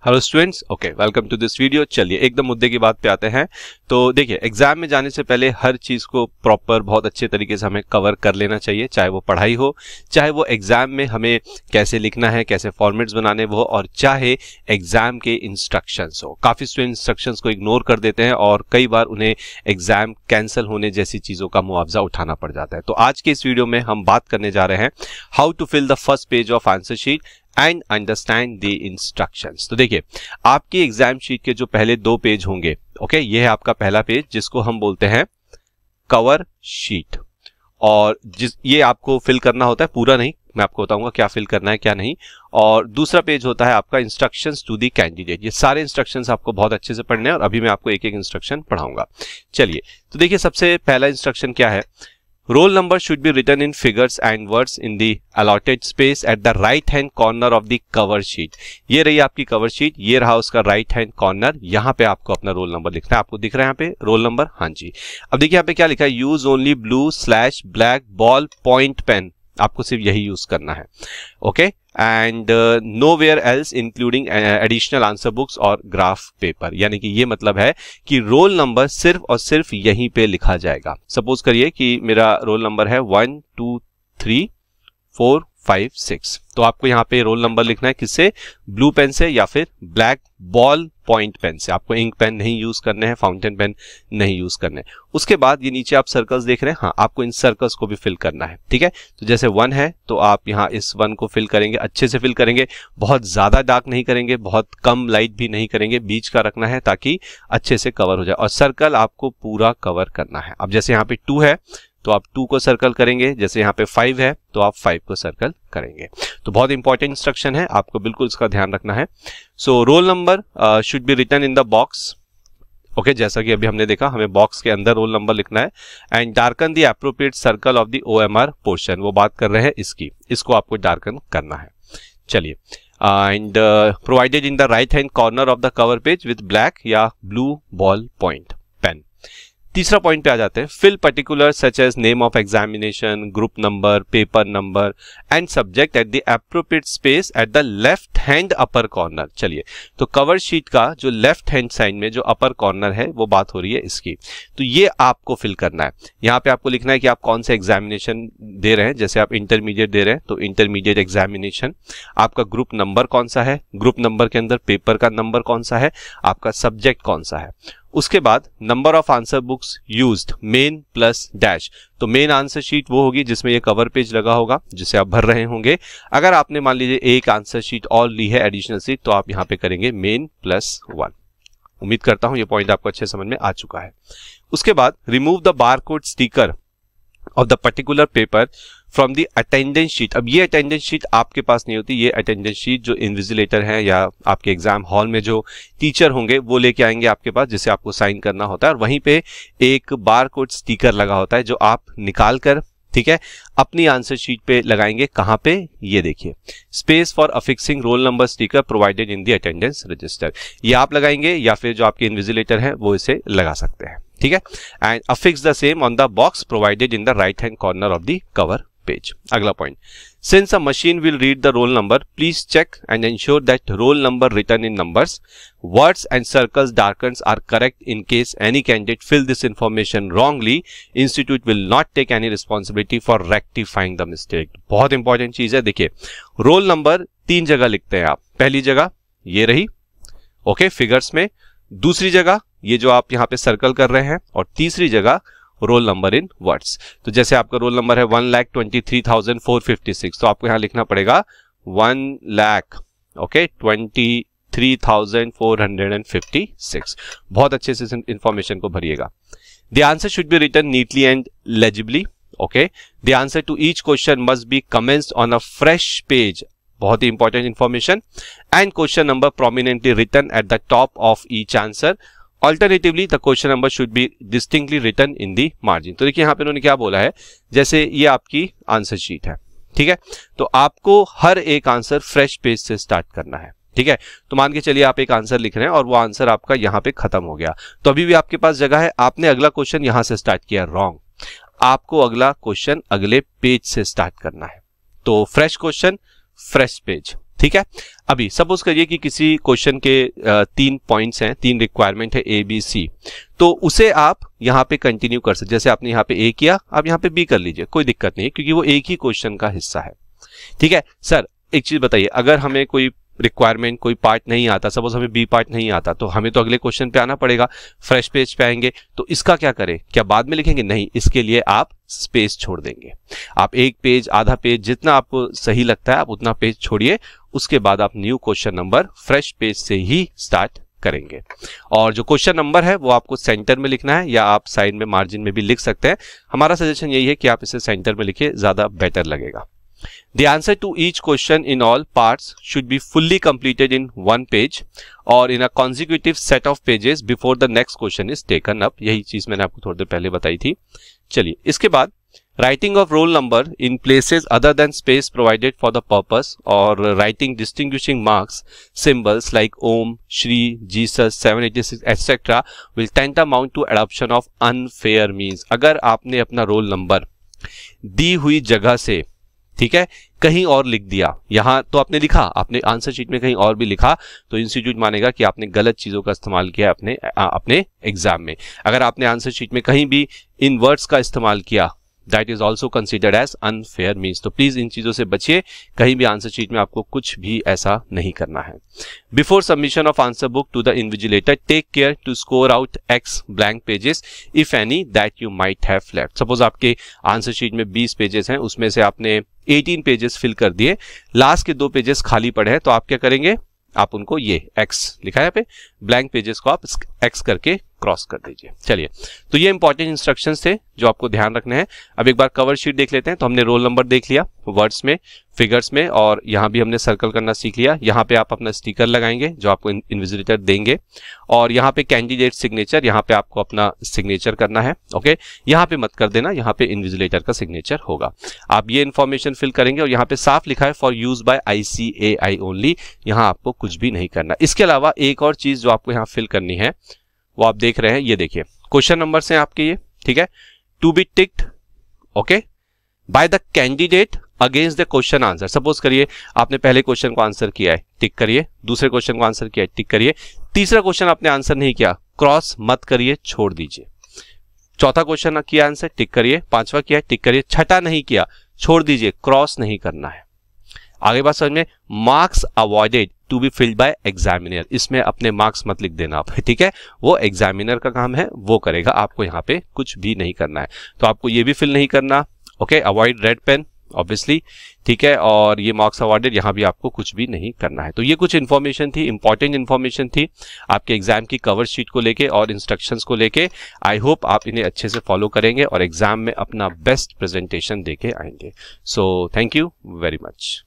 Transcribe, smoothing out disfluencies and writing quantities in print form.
Hello students, okay welcome to this video. चलिए एकदम मुद्दे की बात पे आते हैं। तो देखिए, एग्जाम में जाने से पहले हर चीज को प्रॉपर बहुत अच्छे तरीके से हमें कवर कर लेना चाहिए, चाहे वो पढ़ाई हो, चाहे वो एग्जाम में हमें कैसे लिखना है, कैसे फॉर्मेट्स बनाने वो, और चाहे एग्जाम के इंस्ट्रक्शंस हो। काफी स्टूडेंट इंस्ट्रक्शंस को इग्नोर कर देते हैं और कई बार उन्हें एग्जाम कैंसिल होने जैसी चीजों का मुआवजा उठाना पड़ जाता है। तो आज के इस वीडियो में हम बात करने जा रहे हैं how to fill the first page of answer sheet and understand the instructions. तो देखिए, आपकी एग्जाम शीट के जो पहले दो पेज होंगे, ओके, ये है आपका पहला पेज जिसको हम बोलते हैं कवर शीट, और ये आपको फिल करना होता है, पूरा नहीं, मैं आपको बताऊंगा क्या फिल करना है क्या नहीं। और दूसरा पेज होता है आपका इंस्ट्रक्शंस टू द कैंडिडेट। ये सारे इंस्ट्रक्शंस आपको बहुत अच्छे से पढ़ने हैं और अभी मैं आपको एक एक इंस्ट्रक्शन पढ़ाऊंगा। चलिए, तो देखिए सबसे पहला इंस्ट्रक्शन क्या है, roll number should be written in figures and words in the allotted space at the right hand corner of the cover sheet। ये रही आपकी कवर शीट, ये रहा उसका राइट हैंड कॉर्नर, यहाँ पे आपको अपना रोल नंबर लिखना है। आपको दिख रहा है यहाँ पे रोल नंबर, हाँ जी। अब देखिए यहाँ पे क्या लिखा है, use only blue slash black ball point pen, आपको सिर्फ यही यूज करना है, okay. And nowhere else including additional answer books और ग्राफ पेपर, यानी कि ये मतलब है कि रोल नंबर सिर्फ और सिर्फ यहीं पे लिखा जाएगा। सपोज करिए कि मेरा रोल नंबर है 1 2 3 4 5 6, तो आपको यहाँ पे रोल नंबर लिखना है किससे, ब्लू पेन से या फिर ब्लैक बॉल पॉइंट पेन से। आपको इंक पेन नहीं यूज करने हैं, फाउंटेन पेन नहीं यूज करने हैं। उसके बाद ये नीचे आप सर्कल्स देख रहे हैं, हाँ, आपको इन सर्कल्स को भी फिल करना है, ठीक है। तो जैसे 1 है तो आप यहाँ इस 1 को फिल करेंगे, अच्छे से फिल करेंगे, बहुत ज्यादा डार्क नहीं करेंगे, बहुत कम लाइट भी नहीं करेंगे, बीच का रखना है ताकि अच्छे से कवर हो जाए, और सर्कल आपको पूरा कवर करना है। अब जैसे यहाँ पे 2 है तो आप 2 को सर्कल करेंगे, जैसे यहाँ पे 5 है तो आप 5 को सर्कल करेंगे। तो बहुत इंपॉर्टेंट इंस्ट्रक्शन है, आपको बिल्कुल इसका ध्यान रखना है। So roll number should be written in the box, okay, जैसा कि अभी हमने देखा, हमें बॉक्स के अंदर रोल नंबर लिखना है। And darken the appropriate circle of the OMR portion, वो बात कर रहे हैं इसको आपको डार्कन करना है। चलिए, and provided in the right hand corner of the cover page with black या ब्लू बॉल पॉइंट पेन। तीसरा पॉइंट पे आ जाते हैं, fill particular such as name of examination, group number, paper number and subject at the appropriate space at the left hand upper corner. चलिए, तो cover sheet का जो लेफ्ट हैंड साइड में जो अपर कॉर्नर है वो बात हो रही है इसकी, तो ये आपको फिल करना है। यहाँ पे आपको लिखना है कि आप कौन से एग्जामिनेशन दे रहे हैं, जैसे आप इंटरमीडिएट दे रहे हैं तो इंटरमीडिएट एग्जामिनेशन, आपका ग्रुप नंबर कौन सा है, ग्रुप नंबर के अंदर पेपर का नंबर कौन सा है, आपका सब्जेक्ट कौन सा है। उसके बाद number of answer books used, main plus dash, तो मेन आंसर शीट वो होगी जिसमें ये कवर पेज लगा होगा जिसे आप भर रहे होंगे। अगर आपने मान लीजिए एक आंसर शीट और ली है एडिशनल शीट, तो आप यहाँ पे करेंगे मेन प्लस 1। उम्मीद करता हूं ये पॉइंट आपको अच्छे समझ में आ चुका है। उसके बाद remove the barcode sticker of the particular paper from the attendance sheet. अब ये अटेंडेंस शीट आपके पास नहीं होती, ये अटेंडेंस शीट जो इन्विजिलेटर है या आपके एग्जाम हॉल में जो टीचर होंगे वो लेके आएंगे आपके पास, जिसे आपको साइन करना होता है, और वहीं पे एक बारकोड स्टिकर लगा होता है जो आप निकाल कर, ठीक है, अपनी आंसर शीट पे लगाएंगे। कहां पे, ये देखिए, space for affixing roll number sticker provided in the attendance register, ये आप लगाएंगे या फिर जो आपके इन्विजिलेटर है वो इसे लगा सकते हैं, ठीक है। And affix the same on the box provided in the right hand corner of the cover page. अगला point, since a machine will read the roll number, please check and ensure that roll number written in numbers, words and circles darkens are correct. In case any candidate fill this information wrongly, institute will not take any responsibility for rectifying the mistake। बहुत important चीज है। देखिए, roll number 3 जगह लिखते हैं आप। पहली जगह ये रही, ओके, फिगर्स में, दूसरी जगह ये जो आप यहाँ पे सर्कल कर रहे हैं, और तीसरी जगह रोल नंबर इन वर्ड्स। तो जैसे आपका रोल नंबर है 1,23,456, तो आपको यहाँ लिखना पड़ेगा 1,00,000, ओके, 23,456। बहुत अच्छे से इंफॉर्मेशन को भरिएगा। The answer should be written neatly and legibly, okay. The answer to each question must be commenced on a fresh page, बहुत ही important information, and question number prominently written at the top of each answer. Alternatively, the question number should be distinctly written in the margin। तो देखिए यहाँ पे उन्होंने क्या बोला है, जैसे ये आपकी आंसर शीट है, ठीक है, तो आपको हर एक आंसर फ्रेश पेज से स्टार्ट करना है, ठीक है। तो मान के चलिए आप एक आंसर लिख रहे हैं और वो आंसर आपका यहाँ पे खत्म हो गया, तो अभी भी आपके पास जगह है, आपने अगला क्वेश्चन यहाँ से स्टार्ट किया, रॉन्ग, आपको अगला क्वेश्चन अगले पेज से स्टार्ट करना है। तो फ्रेश क्वेश्चन, फ्रेश पेज, ठीक है। अभी सपोज करिए कि किसी क्वेश्चन के 3 पॉइंट्स हैं, 3 रिक्वायरमेंट है ए बी सी, तो उसे आप यहाँ पे कंटिन्यू कर सकते, जैसे आपने यहाँ पे ए किया, आप यहाँ पे बी कर लीजिए, कोई दिक्कत नहीं है, क्योंकि वो एक ही क्वेश्चन का हिस्सा है। ठीक है सर, एक चीज बताइए, अगर हमें कोई रिक्वायरमेंट कोई पार्ट नहीं आता, सपोज हमें बी पार्ट नहीं आता, तो हमें तो अगले क्वेश्चन पे आना पड़ेगा, फ्रेश पेज पे आएंगे, तो इसका क्या करें, क्या बाद में लिखेंगे? नहीं, इसके लिए आप स्पेस छोड़ देंगे। आप एक पेज, आधा पेज, जितना आपको सही लगता है आप उतना पेज छोड़िए, उसके बाद आप new question number fresh page से ही स्टार्ट करेंगे। और जो क्वेश्चन नंबर है वो आपको सेंटर में लिखना है, या आप साइड में मार्जिन में भी लिख सकते हैं। हमारा सजेशन यही है कि आप इसे सेंटर में लिखिए, ज्यादा बेटर लगेगा। The answer to each question in all parts should be fully completed in one page or in a consecutive set of pages before the next question is taken up। यही चीज मैंने आपको थोड़ी देर पहले बताई थी। चलिए, इसके बाद writing of roll number in places other than space provided for the purpose or writing distinguishing marks symbols like Om, Shri, Jesus, 786 etc. will tend to amount to adoption of unfair means। अगर आपने अपना roll number दी हुई जगह से, ठीक है, कहीं और लिख दिया, यहां तो आपने लिखा, आपने आंसर शीट में कहीं और भी लिखा, तो इंस्टीट्यूट मानेगा कि आपने गलत चीजों का इस्तेमाल किया अपने एग्जाम में। अगर आपने आंसर शीट में कहीं भी इन वर्ड्स का इस्तेमाल किया, that is also considered as unfair means. तो प्लीज इन चीजों से बचिए, कहीं भी आंसर शीट में आपको कुछ भी ऐसा नहीं करना है। Before submission of answer book to the invigilator, take care to score out X blank pages if any that you might have left. Suppose आपके आंसर शीट में 20 पेजेस हैं, उसमें से आपने 18 पेजेस फिल कर दिए, लास्ट के 2 पेजेस खाली पड़े हैं, तो आप क्या करेंगे, आप उनको ये एक्स लिखा है यहाँ पे, ब्लैंक पेजेस को आप एक्स करके क्रॉस कर दीजिए। चलिए, तो ये इंपॉर्टेंट इंस्ट्रक्शंस थे जो आपको ध्यान रखने हैं। अब एक बार कवर शीट देख लेते हैं। तो हमने रोल नंबर देख लिया वर्ड्स में, फिगर्स में, और यहाँ भी हमने सर्कल करना सीख लिया। यहाँ पे आप अपना स्टिकर लगाएंगे जो आपको इन्विजिलेटर देंगे, और यहाँ पे कैंडिडेट सिग्नेचर, यहाँ पे आपको अपना सिग्नेचर करना है। ओके, यहाँ पे मत कर देना, यहाँ पे इन्विजिलेटर का सिग्नेचर होगा। आप ये इन्फॉर्मेशन फिल करेंगे, और यहाँ पे साफ लिखा है for use by ICAI only, यहाँ आपको कुछ भी नहीं करना। इसके अलावा एक और चीज जो आपको यहाँ फिल करनी है वो आप देख रहे हैं, ये देखिए क्वेश्चन नंबर्स हैं आपके ये, ठीक है, to be ticked okay by the candidate against the question answer. Suppose करिए आपने पहले क्वेश्चन को आंसर किया है, टिक करिए, दूसरे क्वेश्चन को आंसर किया है, टिक करिए, तीसरा क्वेश्चन आपने आंसर नहीं किया, क्रॉस मत करिए, छोड़ दीजिए। चौथा क्वेश्चन किया आंसर, टिक करिए, पांचवा किया, टिक करिए, छठा नहीं किया, छोड़ दीजिए, क्रॉस नहीं करना है। आगे बात समझ में, marks avoided to be filled by examiner, इसमें अपने मार्क्स मत लिख देना आप, ठीक है, वो एग्जामिनर का काम है, वो करेगा, आपको यहाँ पे कुछ भी नहीं करना है। तो आपको ये भी फिल नहीं करना, okay, avoid red pen obviously, ठीक है, और ये मार्क्स अवॉर्डेड, यहाँ भी आपको कुछ भी नहीं करना है। तो ये कुछ इन्फॉर्मेशन थी, इंपॉर्टेंट इन्फॉर्मेशन थी आपके एग्जाम की कवर शीट को लेके और इंस्ट्रक्शंस को लेके। आई होप आप इन्हें अच्छे से फॉलो करेंगे और एग्जाम में अपना बेस्ट प्रेजेंटेशन देके आएंगे। So thank you very much.